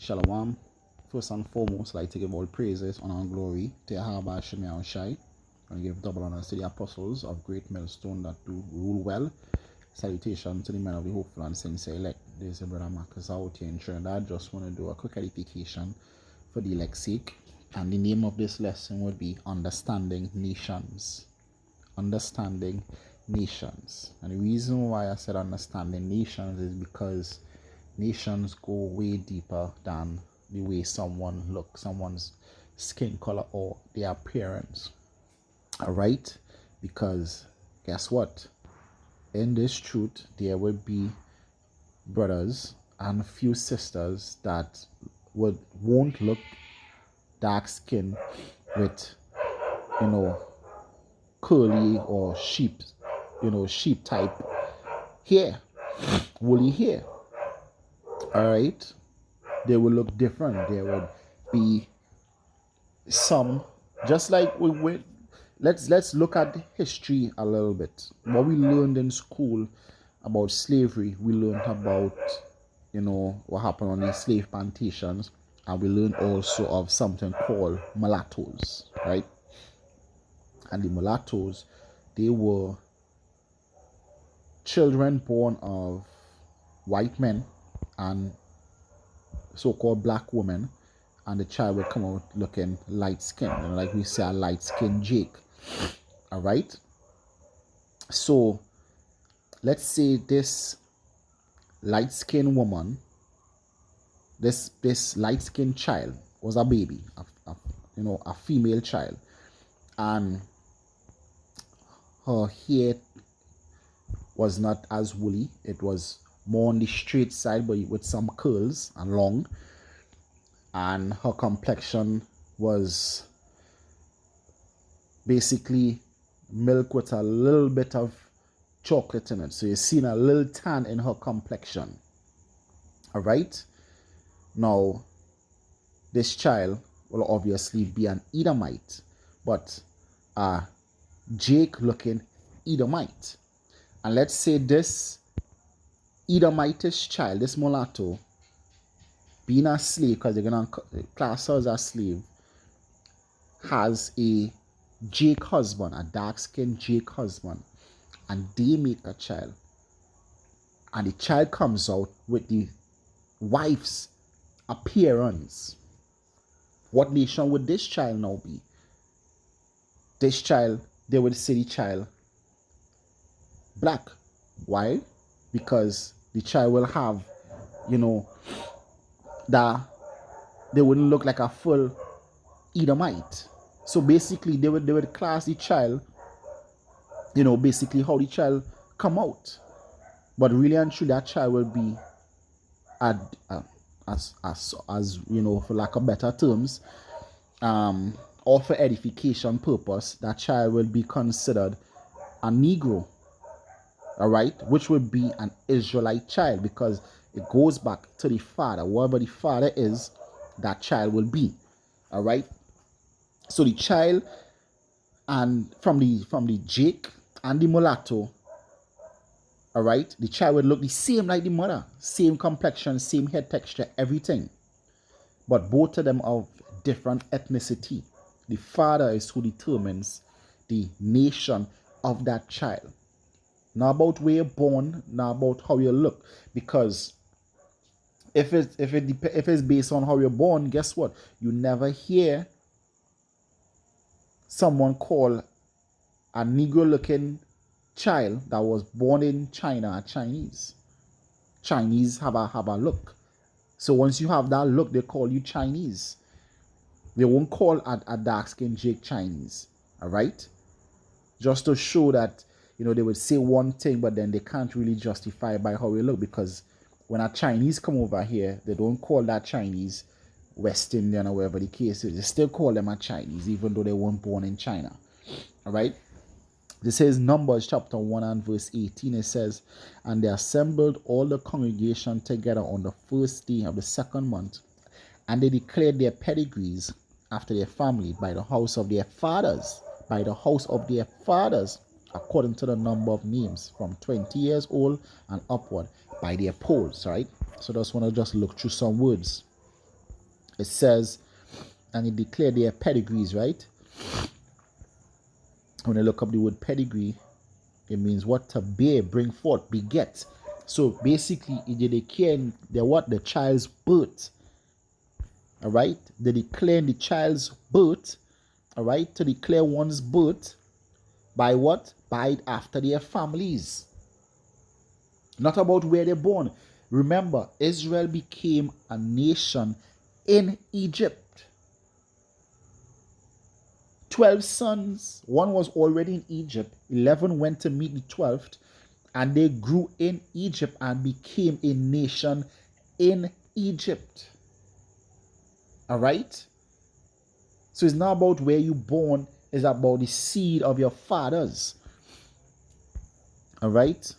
Shalom. First and foremost, I'd like to give all praises, honor, and glory to Yahweh Shemel Shai, and give double honors to the apostles of great millstone that do rule well. Salutation to the men of the hopeful and sincere elect. There's a brother Marcus out here in Trinidad. Just want to do a quick edification for the elect's sake. And the name of this lesson would be Understanding Nations. Understanding Nations. And the reason why I said understanding nations is because nations go way deeper than the way someone looks, someone's skin color or their appearance. Alright? Because guess what? In this truth, there will be brothers and a few sisters that won't look dark skin with, curly or sheep type hair, woolly hair. Alright? They will look different. There would be some, just like let's look at history a little bit. What we learned in school about slavery, we learned about, what happened on these slave plantations, and we learned also of something called mulattoes, right? And the mulattoes, they were children born of white men and so-called black women, and the child would come out looking light skinned, like we say, a light skinned Jake. All right. So let's say this light skinned woman, this light skinned child was a baby, a female child, and her hair was not as woolly. It was more on the straight side, but with some curls and long. And her complexion was basically milk with a little bit of chocolate in it. So you're seeing a little tan in her complexion. All right. Now, this child will obviously be an Edomite, but a Jake-looking Edomite. And let's say this Edomitish child, this mulatto, being a slave, because they're going to class her as a slave, has a Jake husband, a dark-skinned Jake husband, and they make a child. And the child comes out with the wife's appearance. What nation would this child now be? This child, they would say the child black. Why? Because the child will have, that they wouldn't look like a full Edomite. So basically they would class the child, basically how the child come out. But really and truly, that child will be as for lack of better terms, or for edification purpose, that child will be considered a Negro. All right, which would be an Israelite child, because it goes back to the father. Whatever the father is, that child will be. All right. So the child, and from the Jake and the mulatto, all right, the child would look the same like the mother, same complexion, same hair texture, everything. But both of them are different ethnicity. The father is who determines the nation of that child. Not about where you're born, not about how you look. Because if it's based on how you're born, guess what? You never hear someone call a Negro-looking child that was born in China a Chinese. Chinese have a look. So once you have that look, they call you Chinese. They won't call a dark-skinned Jake Chinese. All right? Just to show that, they would say one thing, but then they can't really justify by how we look, because when a Chinese come over here, they don't call that Chinese West Indian or whatever the case is. They still call them a Chinese, even though they weren't born in China. All right? This says Numbers chapter 1 and verse 18. It says, "And they assembled all the congregation together on the first day of the second month, and they declared their pedigrees after their family by the house of their fathers, according to the number of names, from 20 years old and upward, by their polls." Right? So just want to look through some words. It says, and it declared their pedigrees, right? When I look up the word pedigree, it means what? To bear, bring forth, beget. So basically, they declare the child's birth. All right, they declare the child's birth. All right, to declare one's birth by what? By after their families, not about where they're born. Remember, Israel became a nation in Egypt. 12 sons, one was already in Egypt, 11 went to meet the 12th, and they grew in Egypt and became a nation in Egypt. All right? So it's not about where you're born, it's about the seed of your fathers. All right?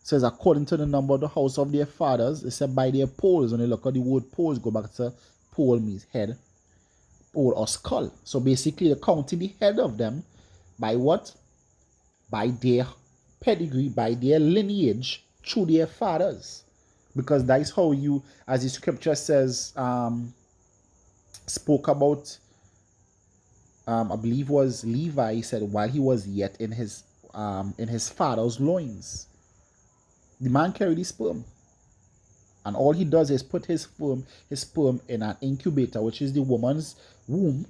It says, according to the number of the house of their fathers, it said by their poles. When you look at the word poles, go back to pole means head, pole or skull. So basically, they're counting the head of them by what? By their pedigree, by their lineage through their fathers. Because that is how you, as the scripture says, spoke about, I believe was Levi, said while he was yet in his father's loins. The man carried his sperm. And all he does is put his sperm in an incubator, which is the woman's womb,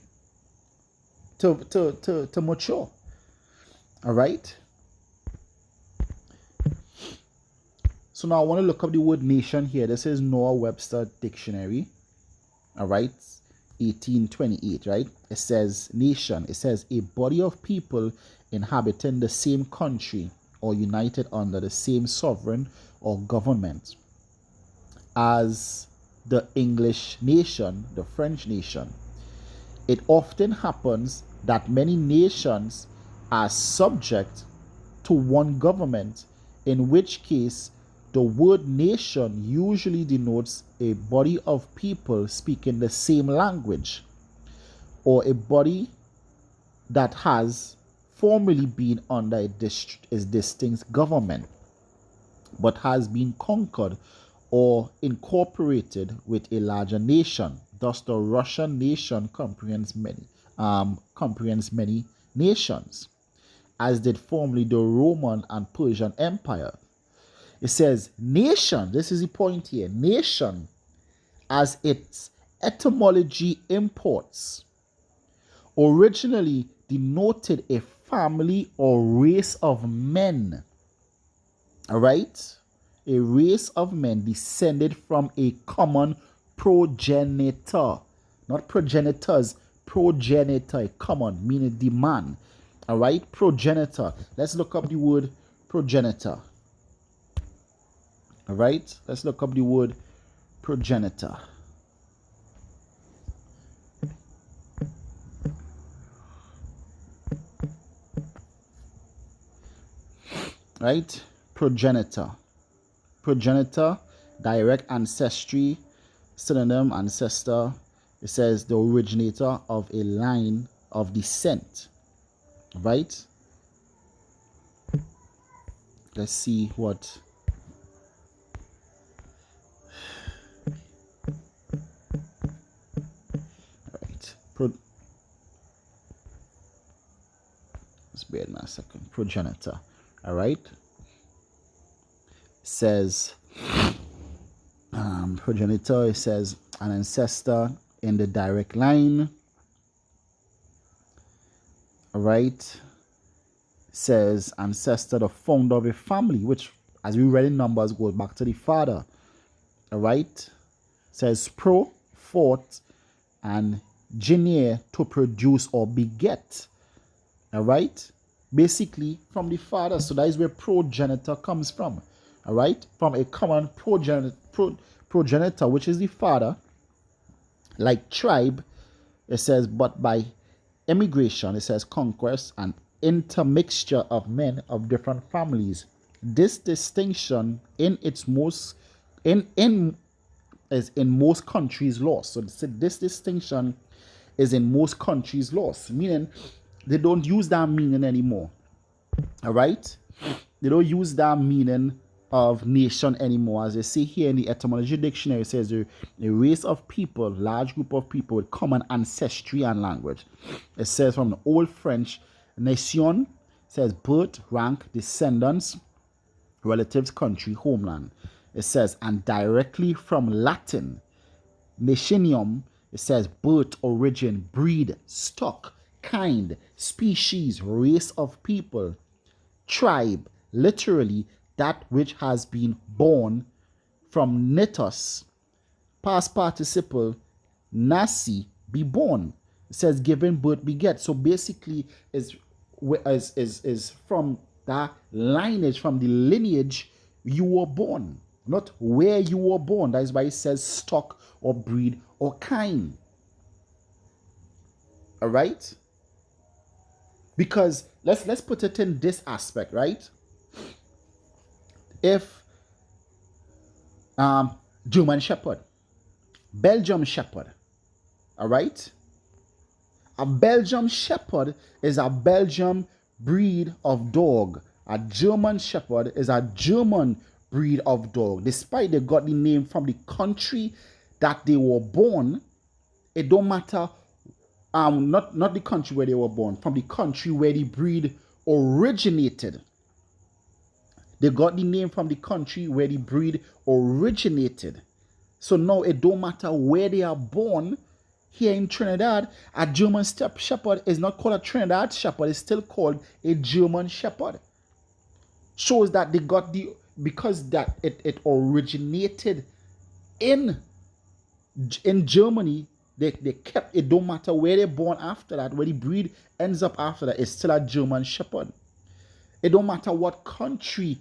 to mature. All right? So now I want to look up the word nation here. This is Noah Webster Dictionary. All right? 1828, right? It says nation. It says a body of people inhabiting the same country or united under the same sovereign or government as the English nation, the French nation. It often happens that many nations are subject to one government, in which case the word nation usually denotes a body of people speaking the same language, or a body that has formerly been under a distinct government, but has been conquered or incorporated with a larger nation. Thus, the Russian nation comprehends many nations, as did formerly the Roman and Persian Empire. It says nation, this is the point here, nation, as its etymology imports, originally denoted a family or race of men. All right? A race of men descended from a common progenitor. Not progenitors, progenitor, common, meaning the man. All right? Progenitor. Let's look up the word progenitor. All right? Let's look up the word progenitor. Right? Progenitor. Progenitor, direct ancestry, synonym, ancestor. It says the originator of a line of descent. Right? Let's see what. Right. Let's bear in a second. Progenitor. All right. Says progenitor, it says an ancestor in the direct line. All right. Says ancestor, the founder of a family, which, as we read in Numbers, goes back to the father. All right. Says pro, forth, and genier, to produce or beget. All right. Basically from the father. So that is where progenitor comes from. All right, from a common progenitor, which is the father, like tribe, it says, but by emigration, it says conquest and intermixture of men of different families. This distinction is in most countries lost. So this distinction is in most countries lost, meaning they don't use that meaning anymore. All right, they don't use that meaning of nation anymore. As they say here in the etymology dictionary, it says a race of people, large group of people with common ancestry and language. It says from the Old French, nation, says birth, rank, descendants, relatives, country, homeland. It says, and directly from Latin, nationum, it says birth, origin, breed, stock, kind, species, race of people, tribe, literally that which has been born, from natus, past participle, nasi, be born. It says given birth, beget. So basically is from that lineage, from the lineage you were born, not where you were born. That is why it says stock or breed or kind. All right? Because let's put it in this aspect, right? If German Shepherd, Belgium Shepherd, all right? A Belgium Shepherd is a Belgian breed of dog. A German Shepherd is a German breed of dog. Despite they got the name from the country that they were born, it don't matter, not the country where they were born, from the country where the breed originated. They got the name from the country where the breed originated. So now it don't matter where they are born. Here in Trinidad, a German Shepherd is not called a Trinidad Shepherd. It's still called a German Shepherd. Shows that they got because that it originated in Germany. They kept it. Don't matter where they're born after that, where the breed ends up after that, it's still a German Shepherd. It don't matter what country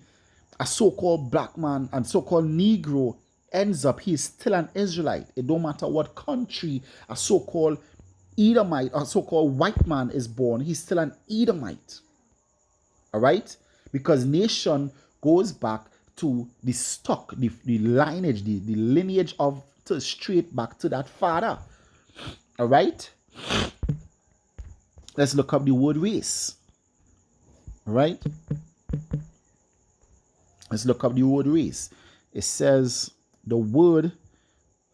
a so-called black man and so-called Negro ends up, he is still an Israelite. It don't matter what country a so-called Edomite or so-called white man is born, he's still an Edomite. All right? Because nation goes back to the stock, the lineage, the lineage of straight back to that father. All right? Let's look up the word race. All right? Let's look up the word race. It says the word,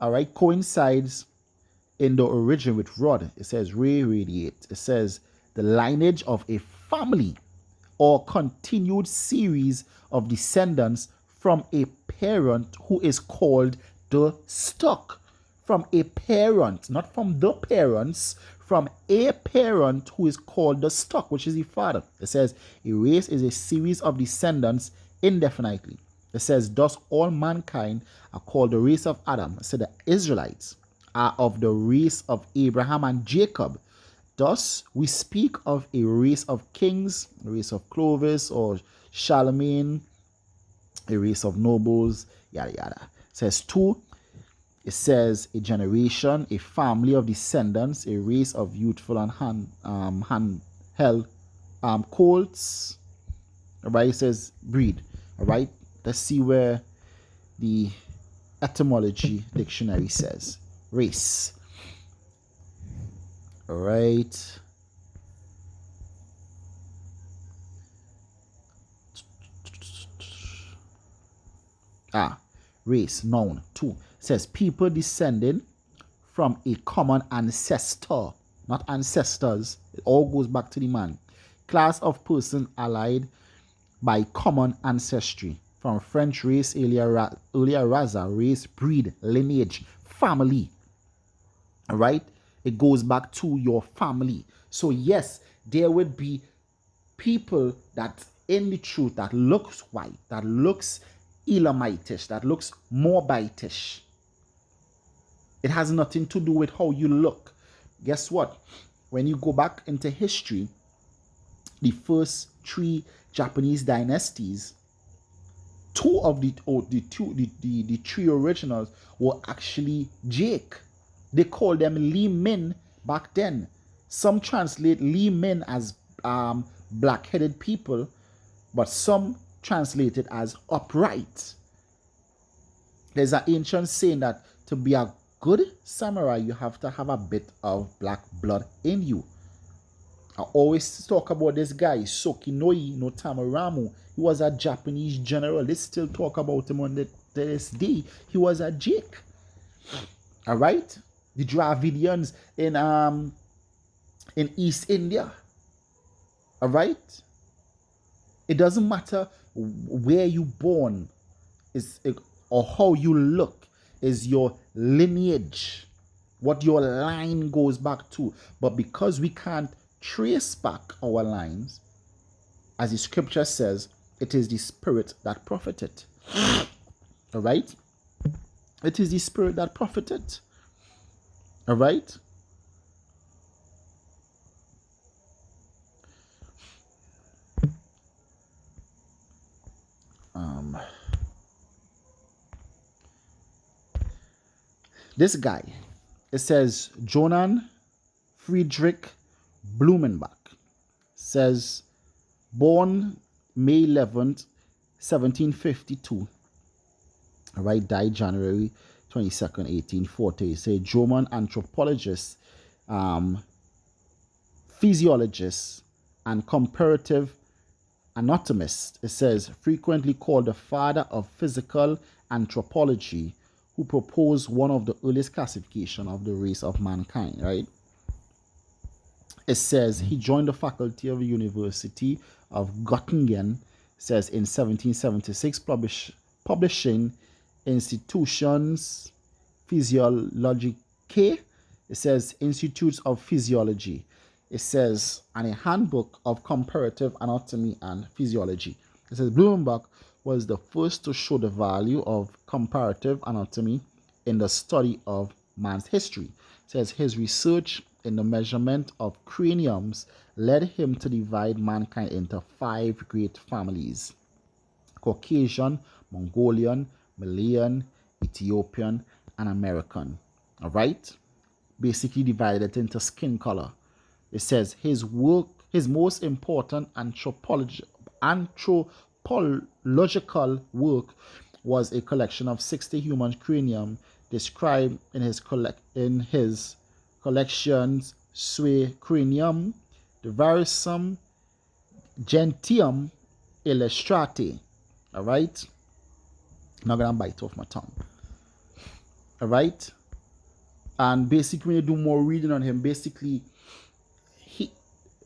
all right, coincides in the origin with rod. It says radiate. It says the lineage of a family or continued series of descendants from a parent who is called the stock. From a parent, not from the parents, from a parent who is called the stock, which is the father. It says a race is a series of descendants indefinitely. It says, thus all mankind are called the race of Adam. It said the Israelites are of the race of Abraham and Jacob. Thus we speak of a race of kings, a race of Clovis or Charlemagne, a race of nobles, yada yada. It says 2. It says a generation, a family of descendants, a race of youthful and handheld colts. All right, it says breed. All right, let's see where the etymology dictionary says race. All right. Race, noun, 2. Says people descending from a common ancestor, not ancestors. It all goes back to the man. Class of person allied by common ancestry. From French race, earlier raza, race, breed, lineage, family. All right? It goes back to your family. So yes, there would be people that in the truth that looks white, that looks Elamitish, that looks Moabitish. It has nothing to do with how you look. Guess what? When you go back into history, the first 3 Japanese dynasties, 2 of the 3 originals were actually Jake. They called them Li Min back then. Some translate Li Min as black-headed people, but some translate it as upright. There's an ancient saying that to be a good samurai, you have to have a bit of black blood in you. I always talk about this guy, Sokinoi no Tamaramu. He was a Japanese general. They still talk about him on this day. He was a Jake. All right? The Dravidians in East India. All right? It doesn't matter where you born or how you look, is your lineage, what your line goes back to. But because we can't trace back our lines, as the scripture says, it is the spirit that profited. All right? It is the spirit that profited. All right? This guy, it says Johann Friedrich Blumenbach, says born May 11th, 1752. All right, died January 22nd, 1840. It's a German anthropologist, physiologist, and comparative anatomist. It says frequently called the father of physical anthropology, who proposed one of the earliest classification of the race of mankind, right? It says he joined the faculty of the University of Göttingen, says in 1776, publishing Institutions Physiologicae. It says Institutes of Physiology. It says, and a handbook of comparative anatomy and physiology. It says Blumenbach was the first to show the value of comparative anatomy in the study of man's history. It says his research in the measurement of craniums led him to divide mankind into 5 great families: Caucasian, Mongolian, Malayan, Ethiopian, and American. All right? Basically divided it into skin color. It says his most important anthropological work was a collection of 60 human cranium described in his collections Sui Cranium Diversum Gentium Illustrate. All right? Not gonna bite off my tongue. All right? And basically, when you do more reading on him, basically,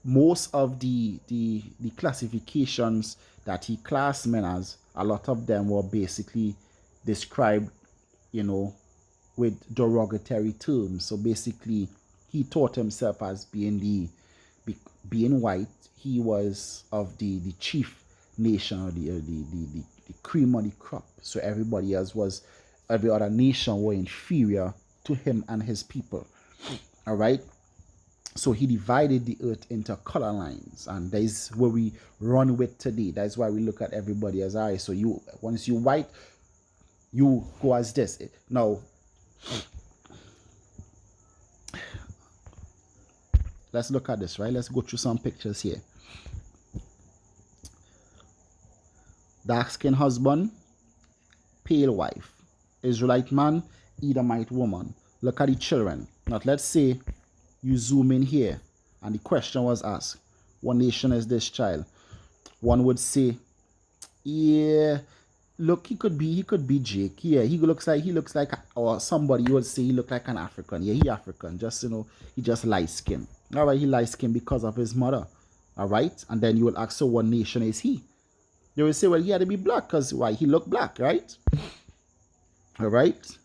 most of the classifications that he classed men as, a lot of them were basically described, with derogatory terms. So basically, he taught himself as being white. He was of the chief nation, or the cream of the crop. So every other nation were inferior to him and his people. All right. So he divided the earth into color lines, and that is where we run with today. That's why we look at everybody as I. So once you white, you go as this. Now, let's look at this, right? Let's go through some pictures here. Dark-skinned husband, pale wife, Israelite man, Edomite woman. Look at the children. Now, let's say you zoom in here, and the question was asked, what nation is this child? One would say, yeah, look, he could be Jake. Yeah, he looks like, or somebody would say he looked like an African. Yeah, he African. Just, he just light skin. All right, he light skin because of his mother. All right, and then you will ask, so what nation is he? They will say, well, he had to be black because why? He looked black, right? All right.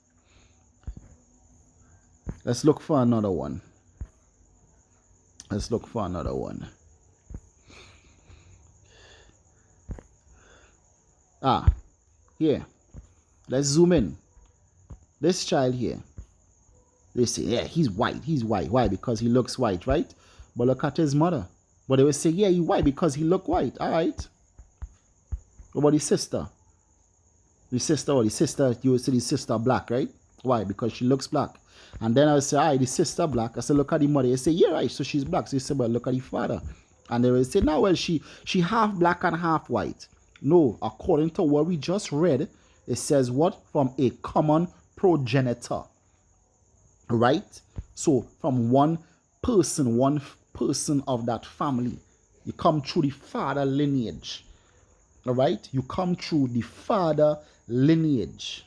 Let's look for another one. Here. Let's zoom in. This child here. They say, yeah, he's white. Why? Because he looks white, right? But look at his mother. But they will say, yeah, he's white because he look white. All right. What about the sister? The sister, you will say the sister black, right? Why? Because she looks black. And then I will say, the sister black. I say, look at the mother. You say, yeah, right, so she's black. So you say, well, look at the father. And they will say, no, well, she half black and half white. No, according to what we just read, it says what? From a common progenitor. Right? So from one person person of that family. You come through the father lineage. All right? You come through the father lineage.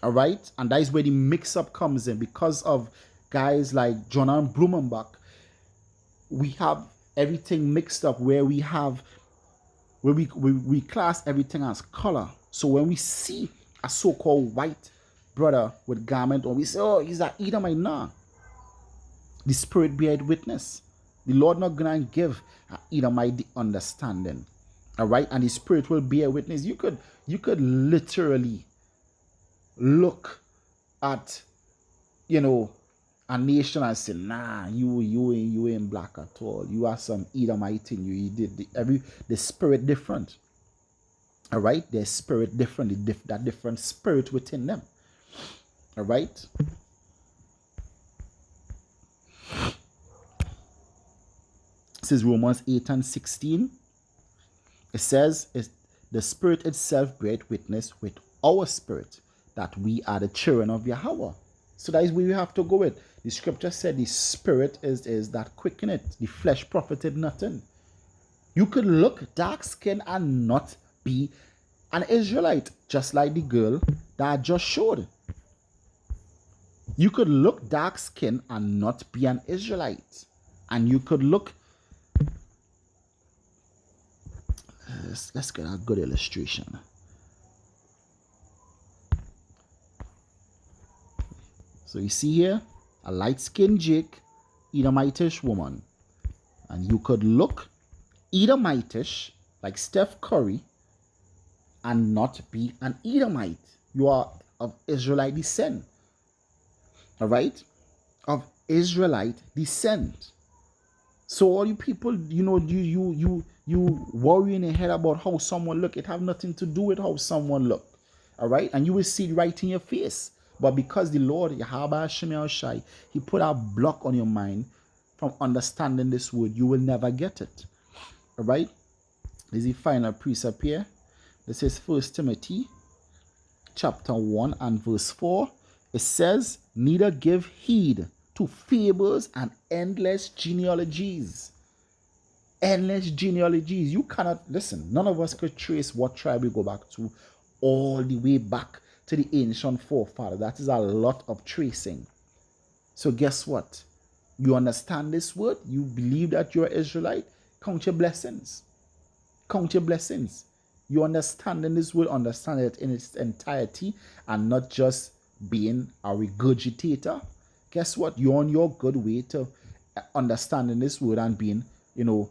All right? And that is where the mix-up comes in. Because of guys like John and Blumenbach, we have everything mixed up where we class everything as color. So when we see a so-called white brother with garment on, we say, oh, he's an Edomite. Nah. The Spirit bear witness. The Lord not gonna give an Edomite the understanding. All right? And the Spirit will bear witness. You could literally look at, a nation and say, nah, you ain't black at all. You are some Edomite thing. You did the spirit different. All right, their spirit different. That different spirit within them. All right. This is Romans 8:16. It says, the Spirit itself beareth witness with our spirit that we are the children of Yahweh. So that is where you have to go with. The scripture said the Spirit is that quickeneth. The flesh profited nothing. You could look dark skin and not be an Israelite, just like the girl that I just showed. You could look dark skin and not be an Israelite. And you could look... Let's get a good illustration. So you see here, a light-skinned Jake, Edomitish woman. And you could look Edomitish, like Steph Curry, and not be an Edomite. You are of Israelite descent. All right? Of Israelite descent. So all you people, you worry in your head about how someone look. It have nothing to do with how someone look. All right? And you will see it right in your face. But because the Lord, Yahweh Hashem Yahushai, he put a block on your mind from understanding this word, you will never get it. All right? This is the final precept here. This is 1 Timothy chapter 1 and verse 4. It says, neither give heed to fables and endless genealogies. Endless genealogies. You cannot, listen, none of us could trace what tribe we go back to all the way back to the ancient forefather. That is a lot of tracing. So guess what? You understand this word? You believe that you're an Israelite? Count your blessings. Count your blessings. You understanding this word, understand it in its entirety and not just being a regurgitator. Guess what? You're on your good way to understanding this word and being, and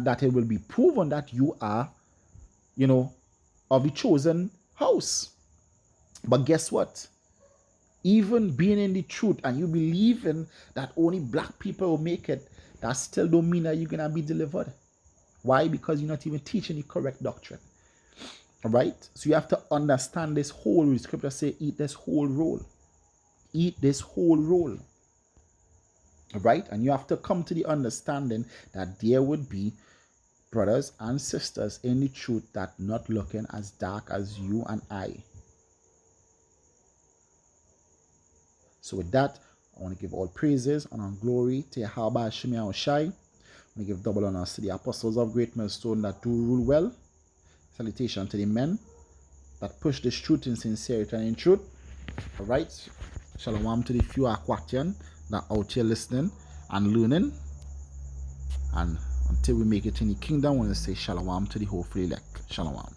that it will be proven that you are, of the chosen house. But guess what? Even being in the truth and you believing that only black people will make it, that still don't mean that you're going to be delivered. Why? Because you're not even teaching the correct doctrine. All right? So you have to understand this whole, the scripture say, eat this whole roll. Eat this whole roll. All right? And you have to come to the understanding that there would be brothers and sisters in the truth that not looking as dark as you and I. So with that, I want to give all praises and all glory to Yahweh Hashem Yahushai. I want to give double honors to the apostles of Great Millstone that do rule well. Salutation to the men that push this truth in sincerity and in truth. All right. Shalom to the few Aquatian that are out here listening and learning. And until we make it in the kingdom, I want to say shalom to the hopefully elect. Shalom.